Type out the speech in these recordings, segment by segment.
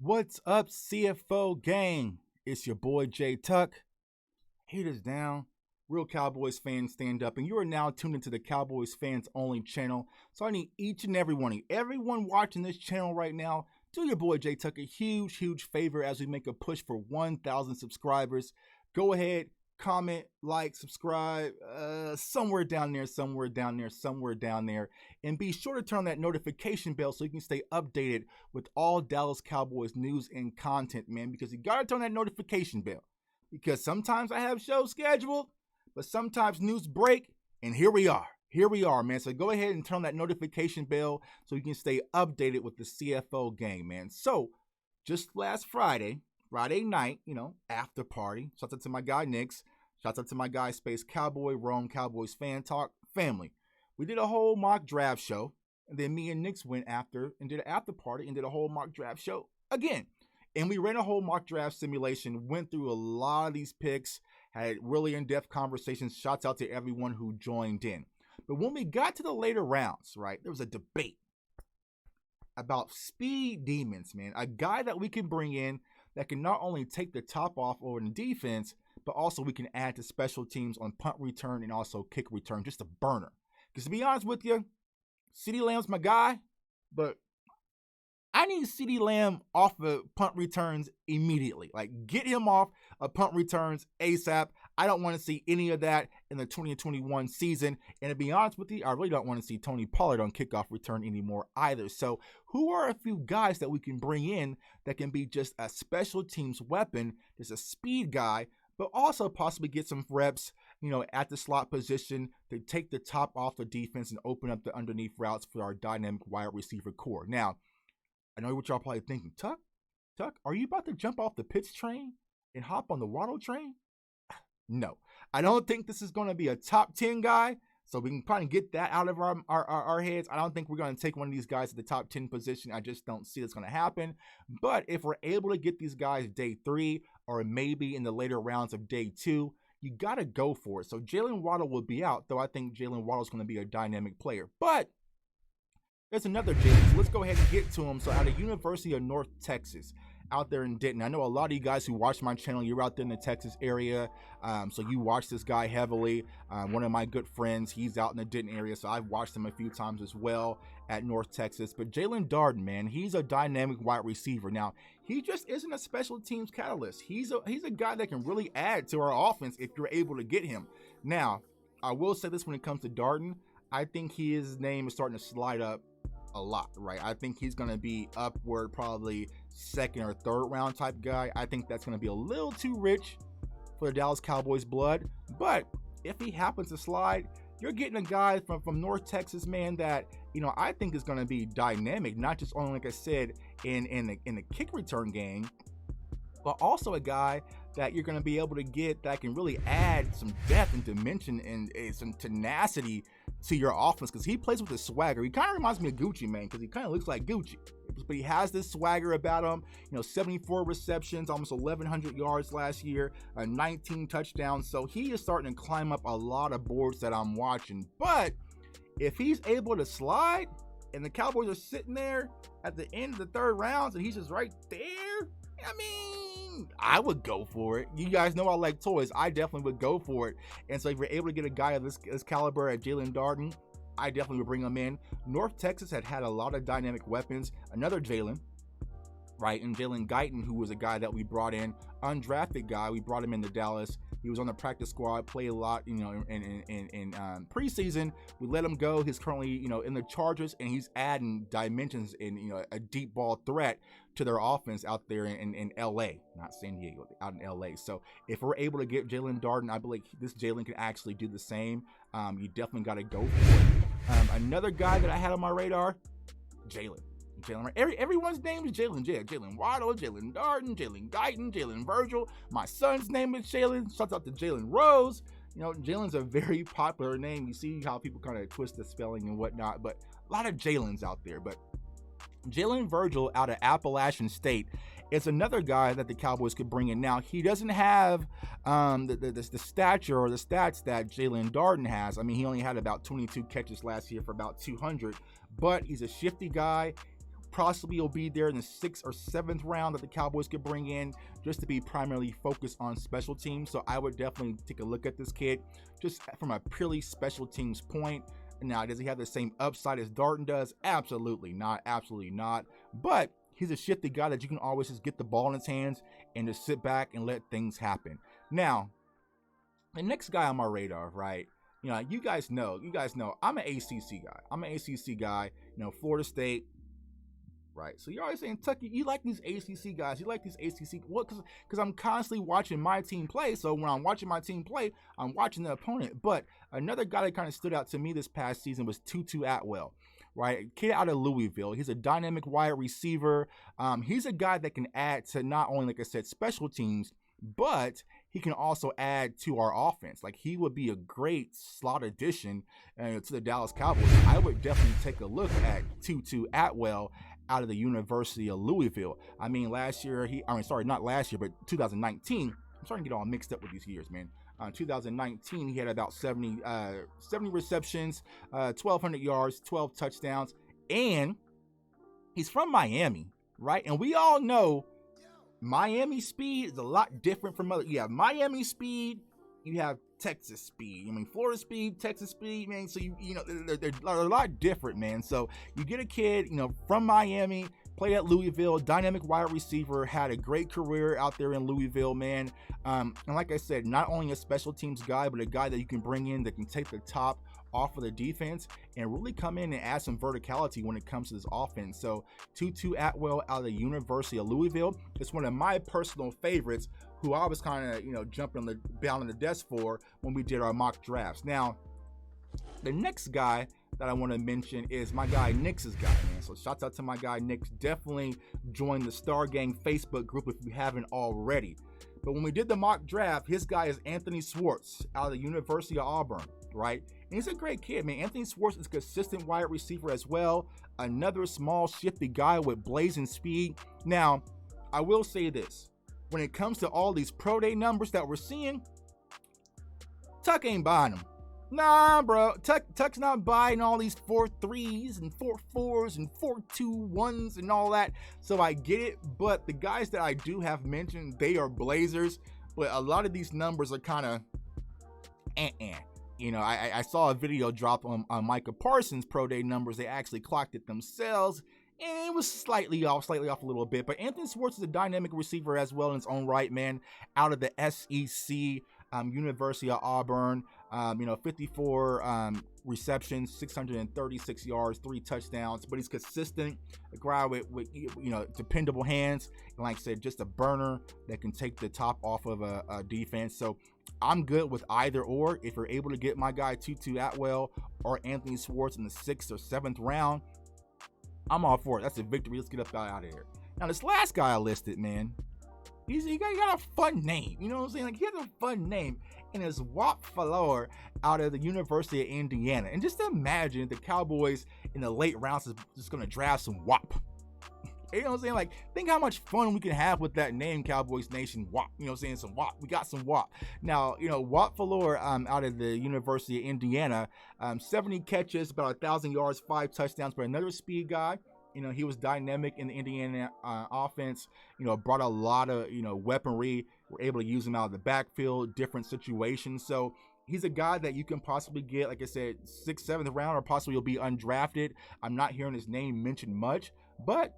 What's up, CFO gang? It's your boy J Tuck. Haters down. Real Cowboys fans stand up, and you are now tuned into the Cowboys fans only channel. So I need each and every one of you, everyone watching this channel right now, do your boy J Tuck a huge favor as we make a push for 1,000 subscribers. Go ahead, comment, like, subscribe, somewhere down there, and be sure to turn on that notification bell so you can stay updated with all Dallas Cowboys news and content, man, because you gotta turn that notification bell, because sometimes I have shows scheduled, but sometimes news break, and here we are, man. So go ahead and turn that notification bell so you can stay updated with the CFO gang, man. So just last Friday night, after party. Shout out to my guy Nix. Shout out to my guy Space Cowboy, Rome Cowboys Fan Talk family. We did a whole mock draft show, and then me and Nix went after and did an after party and did a whole mock draft show again. And we ran a whole mock draft simulation, went through a lot of these picks, had really in-depth conversations. Shouts out to everyone who joined in. But when we got to the later rounds, right, there was a debate about speed demons, man. A guy that we can bring in that can not only take the top off over the defense, but also we can add to special teams on punt return and also kick return, just a burner. Because to be honest with you, CeeDee Lamb's my guy, but I need CeeDee Lamb off of punt returns immediately. Like, get him off of punt returns ASAP. I don't want to see any of that in the 2021 season. And to be honest with you, I really don't want to see Tony Pollard on kickoff return anymore either. So who are a few guys that we can bring in that can be just a special teams weapon, just a speed guy, but also possibly get some reps, at the slot position to take the top off the defense and open up the underneath routes for our dynamic wide receiver core. Now, I know what y'all probably thinking. Tuck, are you about to jump off the Pitts train and hop on the Waddle train? No, I don't think this is going to be a top 10 guy, so we can probably get that out of our heads. I don't think we're going to take one of these guys at the top 10 position. I just don't see it's going to happen. But if we're able to get these guys day 3 or maybe in the later rounds of day 2, you got to go for it. So Jalen Waddle will be out, though I think Jalen Waddle is going to be a dynamic player. But there's another Jalen, so let's go ahead and get to him. So out of University of North Texas, out there in Denton. I know a lot of you guys who watch my channel, you're out there in the Texas area, so you watch this guy heavily. One of my good friends, he's out in the Denton area, so I've watched him a few times as well at North Texas. But Jalen Darden, man, he's a dynamic wide receiver. Now, he just isn't a special teams catalyst. He's a guy that can really add to our offense if you're able to get him. Now, I will say this when it comes to Darden, I think his name is starting to slide up a lot, right? I think he's going to be upward, probably second or third round type guy. I think that's going to be a little too rich for the Dallas Cowboys blood. But if he happens to slide, you're getting a guy from North Texas, man, that I think is going to be dynamic, not just only, like I said, in the kick return game, but also a guy that you're going to be able to get that can really add some depth and dimension and some tenacity to your offense, because he plays with a swagger. He kind of reminds me of Gucci, man, because he kind of looks like Gucci, but he has this swagger about him. 74 receptions, almost 1,100 yards last year, 19 touchdowns. So he is starting to climb up a lot of boards that I'm watching. But if he's able to slide and the Cowboys are sitting there at the end of the third rounds and he's just right there, I would go for it. You guys know I like toys. I definitely would go for it. And so if you're able to get a guy of this caliber at Jalen Darden, I definitely would bring him in. North Texas had a lot of dynamic weapons. Another Jalen, right? And Jalen Guyton, who was a guy that we brought in, undrafted guy. We brought him into Dallas. He was on the practice squad, played a lot, in preseason. We let him go. He's currently, in the Chargers, and he's adding dimensions in, a deep ball threat to their offense out there in LA, not San Diego, out in LA. So if we're able to get Jalen Darden, I believe this Jalen can actually do the same. You definitely got to go for it. Another guy that I had on my radar, Jalen. Everyone's name is Jalen. Jalen Waddle, Jalen Darden, Jalen Guyton, Jalen Virgil. My son's name is Jalen. Shouts out to Jalen Rose. Jalen's a very popular name. You see how people kind of twist the spelling and whatnot, but a lot of Jalen's out there. But Jalen Virgil out of Appalachian State is another guy that the Cowboys could bring in. Now, he doesn't have the stature or the stats that Jalen Darden has. I mean, he only had about 22 catches last year for about 200, but he's a shifty guy. possibly will be there in the 6th or 7th round that the Cowboys could bring in just to be primarily focused on special teams. So I would definitely take a look at this kid just from a purely special teams point. Now, does he have the same upside as Darden does? Absolutely not. Absolutely not. But he's a shifty guy that you can always just get the ball in his hands and just sit back and let things happen. Now, the next guy on my radar, right? You guys know, I'm an ACC guy. Florida State, right? So you're always saying, Tucky, you like these ACC guys. You like these ACC. What? Because I'm constantly watching my team play. So when I'm watching my team play, I'm watching the opponent. But another guy that kind of stood out to me this past season was Tutu Atwell, right? Kid out of Louisville. He's a dynamic wide receiver. He's a guy that can add to not only, like I said, special teams, but he can also add to our offense. Like, he would be a great slot addition to the Dallas Cowboys. I would definitely take a look at Tutu Atwell out of the University of Louisville. I mean, not last year, but 2019. I'm starting to get all mixed up with these years, man. 2019, he had about 70 receptions, 1,200 yards, 12 touchdowns, and he's from Miami, right? And we all know Miami speed is a lot different from other. You have Miami speed, you have Texas speed. I mean, Florida speed, Texas speed, man. So they're a lot different, man. So you get a kid, from Miami, played at Louisville, dynamic wide receiver, had a great career out there in Louisville, man. And like I said, not only a special teams guy, but a guy that you can bring in that can take the top off of the defense and really come in and add some verticality when it comes to this offense. So Tutu Atwell out of the University of Louisville is one of my personal favorites, who I was kind of, jumping down on the desk for when we did our mock drafts. Now, the next guy that I want to mention is my guy Nick's guy, man. So shouts out to my guy Nick. Definitely join the Star Gang Facebook group if you haven't already. But when we did the mock draft, his guy is Anthony Schwartz out of the University of Auburn, right? And he's a great kid, man. Anthony Schwartz is a consistent wide receiver as well. Another small, shifty guy with blazing speed. Now, I will say this. When it comes to all these pro day numbers that we're seeing, Tuck ain't buying them. Nah, bro. Tuck's not buying all these 4.3s and 4.4s and 4.2.1s and all that. So I get it. But the guys that I do have mentioned, they are blazers. But a lot of these numbers are kind of I saw a video drop on Micah Parsons' pro day numbers. They actually clocked it themselves, and it was slightly off a little bit. But Anthony Schwartz is a dynamic receiver as well in his own right, man. Out of the SEC, University of Auburn, 54 receptions, 636 yards, 3 touchdowns. But he's consistent, a guy with dependable hands, and like I said, just a burner that can take the top off of a defense. So I'm good with either or. If you're able to get my guy Tutu Atwell or Anthony Schwartz in the 6th or 7th round, I'm all for it. That's a victory. Let's get up out of here. Now, this last guy I listed, man, he got a fun name. You know what I'm saying? Like, he has a fun name. And it's Whop Philor out of the University of Indiana. And just imagine the Cowboys in the late rounds is just going to draft some Whop. You know what I'm saying? Like, think how much fun we can have with that name, Cowboys Nation. Whop. You know what I'm saying? Some Whop. We got some Whop. Now, Whop Philor out of the University of Indiana, 70 catches, about 1,000 yards, 5 touchdowns, but another speed guy. He was dynamic in the Indiana offense, brought a lot of, weaponry. We're able to use him out of the backfield, different situations. So he's a guy that you can possibly get, like I said, 6th, 7th round, or possibly he'll be undrafted. I'm not hearing his name mentioned much, but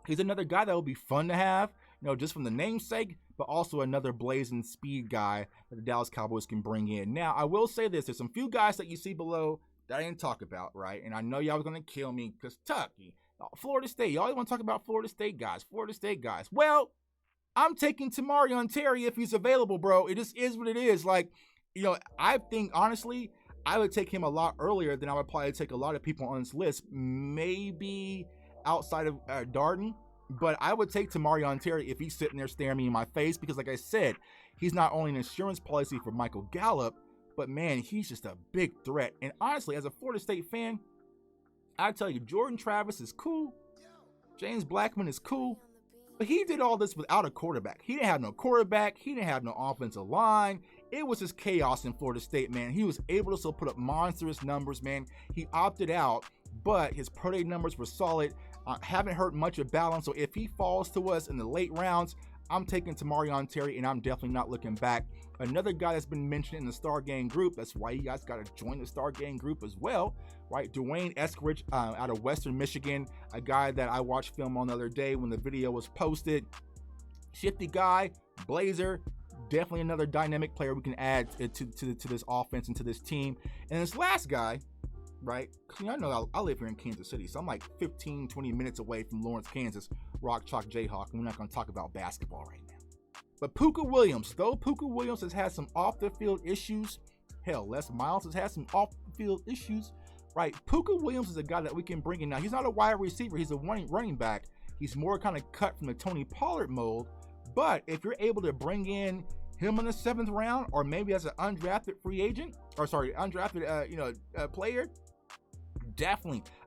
he's another guy that will be fun to have, just from the namesake, but also another blazing speed guy that the Dallas Cowboys can bring in. Now, I will say this. There's some few guys that you see below that I didn't talk about, right? And I know y'all was going to kill me because Tucky, Florida State. Y'all always want to talk about Florida State guys. Well, I'm taking Tamarion Terry if he's available, bro. It just is what it is. Like, I think, honestly, I would take him a lot earlier than I would probably take a lot of people on this list. Maybe outside of Darden. But I would take Tamarion Terry if he's sitting there staring me in my face because, like I said, he's not only an insurance policy for Michael Gallup, but, man, he's just a big threat. And honestly, as a Florida State fan, I tell you, Jordan Travis is cool. James Blackman is cool. But he did all this without a quarterback. He didn't have no quarterback. He didn't have no offensive line. It was just chaos in Florida State, man. He was able to still put up monstrous numbers, man. He opted out, but his pro day numbers were solid. I haven't heard much about him, so if he falls to us in the late rounds, I'm taking Tamarion Terry, and I'm definitely not looking back. Another guy that's been mentioned in the Star Gang group, that's why you guys got to join the Star Gang group as well, right? Dwayne Eskridge out of Western Michigan, a guy that I watched film on the other day when the video was posted. Shifty guy, Blazer, definitely another dynamic player we can add to this offense and to this team. And this last guy, right? I know I live here in Kansas City, so I'm like 15, 20 minutes away from Lawrence, Kansas, Rock Chalk Jayhawk, and we're not going to talk about basketball right now. But Puka Williams, though Puka Williams has had some off-the-field issues, hell, Les Miles has had some off-the-field issues, right? Puka Williams is a guy that we can bring in. Now, he's not a wide receiver. He's a running back. He's more kind of cut from the Tony Pollard mold. But if you're able to bring in him in the 7th round, or maybe as an undrafted free agent, or sorry, undrafted player,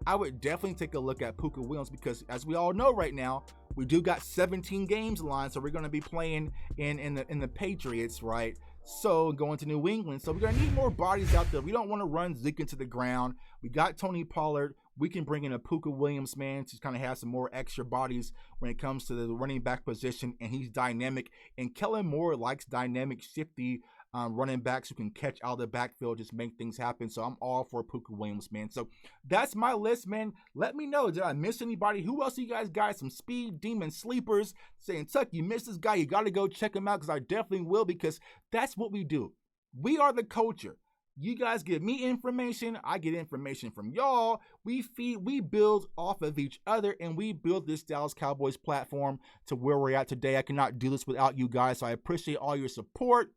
I would definitely take a look at Puka Williams, because as we all know right now, we do got 17 games lined, so we're going to be playing in the Patriots, right? So going to New England, so we're going to need more bodies out there. We don't want to run Zeke into the ground. We got Tony Pollard. We can bring in a Puka Williams, man, to kind of have some more extra bodies when it comes to the running back position, and he's dynamic. And Kellen Moore likes dynamic, shifty running backs who can catch out of the backfield, just make things happen. So I'm all for Puka Williams, man. So that's my list, man. Let me know, did I miss anybody? Who else you guys got? Some speed demon sleepers saying, Tuck, you missed this guy. You got to go check him out, because I definitely will, because that's what we do. We are the culture. You guys give me information, I get information from y'all. We build off of each other, and we build this Dallas Cowboys platform to where we're at today. I cannot do this without you guys, so I appreciate all your support.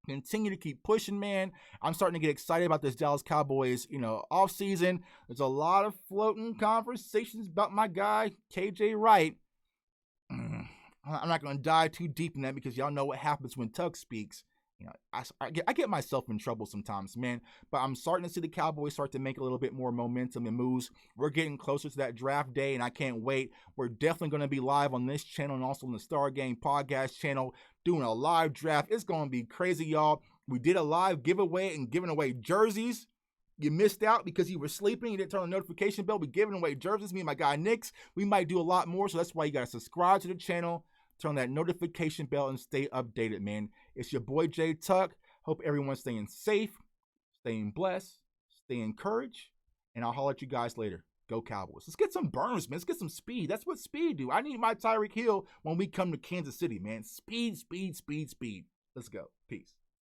Continue to keep pushing, man. I'm starting to get excited about this Dallas Cowboys, off season. There's a lot of floating conversations about my guy, KJ Wright. I'm not going to dive too deep in that, because y'all know what happens when Tug speaks. I get myself in trouble sometimes, man. But I'm starting to see the Cowboys start to make a little bit more momentum and moves. We're getting closer to that draft day, and I can't wait. We're definitely going to be live on this channel and also on the Star Game podcast channel doing a live draft. It's going to be crazy, y'all. We did a live giveaway and giving away jerseys. You missed out because you were sleeping. You didn't turn on the notification bell. We're giving away jerseys. Me and my guy Nix. We might do a lot more, so that's why you got to subscribe to the channel. Turn on that notification bell and stay updated, man. It's your boy Jay Tuck. Hope everyone's staying safe, staying blessed, staying encouraged, and I'll holler at you guys later. Go Cowboys. Let's get some burns, man. Let's get some speed. That's what speed do. I need my Tyreek Hill when we come to Kansas City, man. Speed, speed, speed, speed. Let's go. Peace.